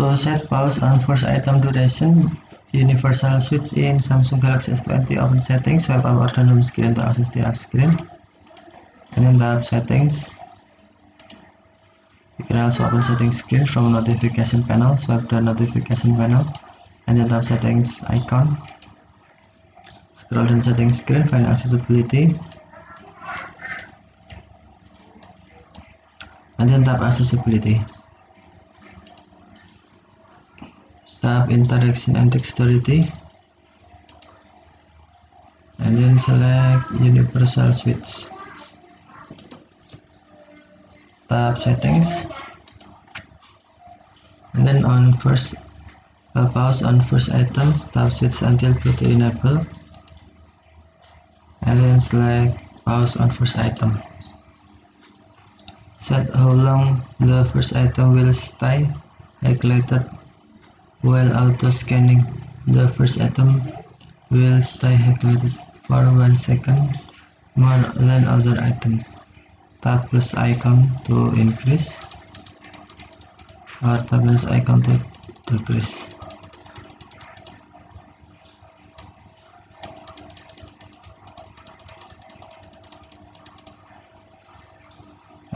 to set pause on first item duration, universal switch in Samsung Galaxy S20, open settings, swipe up or down home screen to access the screen, and then tap settings. You can also open settings screen from notification panel, swipe the notification panel, and then tap settings icon. Scroll down settings screen, find accessibility, and then tap accessibility. Tap interaction and dexterity, and then select universal switch. Tap settings, and then on pause on first item, tap switch until Bluetooth enable, and then select pause on first item. Set how long the first item will stay highlighted while auto scanning. The first item will stay highlighted for 1 second more than other items. Tap plus icon to increase, or tap plus icon to decrease.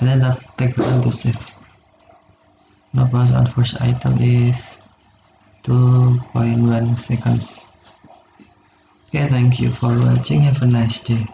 And then take time to save. Now pause on first item is 2.1 seconds. Okay, thank you for watching. Have a nice day.